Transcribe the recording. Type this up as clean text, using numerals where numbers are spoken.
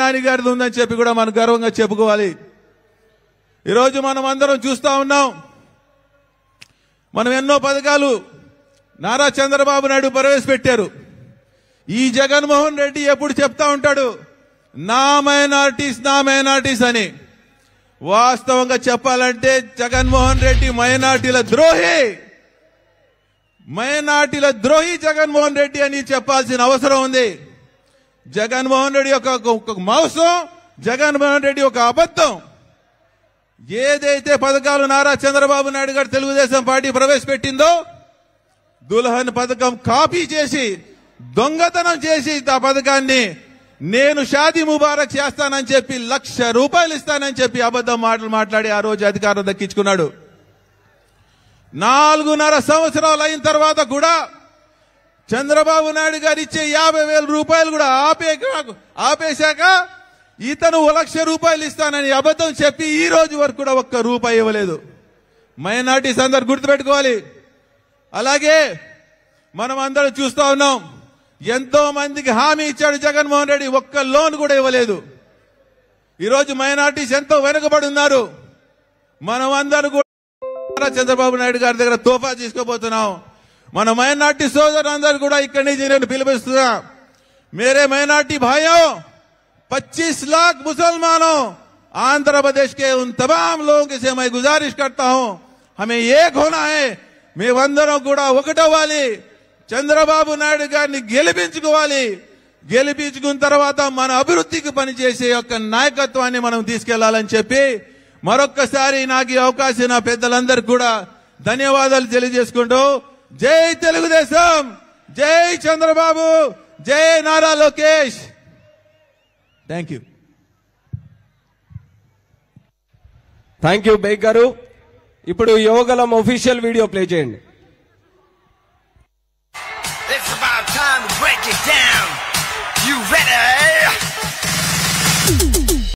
నాని గారిది ఉందని చెప్పి కూడా మనం గర్వంగా చెప్పుకోవాలి. ఈరోజు మనం అందరం చూస్తా ఉన్నాం. మనం ఎన్నో పథకాలు నారా చంద్రబాబు నాయుడు ప్రవేశపెట్టారు. ఈ జగన్మోహన్ రెడ్డి ఎప్పుడు చెప్తా ఉంటాడు నా మైనారిటీస్ అని. వాస్తవంగా చెప్పాలంటే జగన్మోహన్ రెడ్డి మైనారిటీల ద్రోహి జగన్మోహన్ రెడ్డి అని చెప్పాల్సిన అవసరం ఉంది. జగన్మోహన్ రెడ్డి ఒక మోసం, జగన్మోహన్ రెడ్డి ఒక అబద్ధం. ఏదైతే పథకాలు నారా చంద్రబాబు నాయుడు గారు తెలుగుదేశం పార్టీ ప్రవేశపెట్టిందో దుల్హన్ పథకం కాపీ చేసి దొంగతనం చేసి ఆ పథకాన్ని నేను షాదీ ముబారక్ చేస్తానని చెప్పి ₹1,00,000 ఇస్తానని చెప్పి అబద్ధం మాటలు మాట్లాడి ఆ రోజు అధికారం దక్కించుకున్నాడు. 4.5 సంవత్సరాలు అయిన తర్వాత కూడా చంద్రబాబు నాయుడు గారు ఇచ్చే ₹50,000 కూడా ఆపేశాక ఇతను ₹1,00,000 ఇస్తానని అబద్ధం చెప్పి ఈ రోజు వరకు కూడా ₹1 ఇవ్వలేదు. మైనారిటీస్ అందరు గుర్తుపెట్టుకోవాలి. అలాగే మనం అందరం చూస్తా ఉన్నాం, ఎంతో మందికి హామీ ఇచ్చాడు జగన్మోహన్ రెడ్డి, ఒక్క లోన్ కూడా ఇవ్వలేదు. ఈరోజు మైనారిటీస్ ఎంతో వెనుకబడి ఉన్నారు. మనం అందరూ కూడా చంద్రబాబు నాయుడు గారి దగ్గర తోఫా తీసుకోబోతున్నాం. మన మైనారిటీ సోదరులందరూ కూడా ఇక్కడి నుంచి నేను పిలుపుస్తున్నా, మేరే మైనారిటీ భాइयों 25 लाख मुसलमानों आंध्र प्रदेश के उन तमाम लोगों से मैं गुजारिश करता हूं, हमें एक होना है. మేమందరం కూడా ఒకటవ్వాలి. చంద్రబాబు నాయుడు గారిని గెలిపించుకోవాలి. గెలిపించుకున్న తర్వాత మన అభివృద్ధికి పనిచేసే యొక్క నాయకత్వాన్ని మనం తీసుకెళ్లాలని చెప్పి మరొక్కసారి నాకు ఈ అవకాశం నా పెద్దలందరికీ కూడా ధన్యవాదాలు తెలియజేసుకుంటూ జై తెలుగుదేశం, జై చంద్రబాబు, జై Nara Lokesh. Thank you. Thank you Baig గారు. ఇప్పుడు యువగలం ఒఫీషియల్ వీడియో ప్లే చేయండి.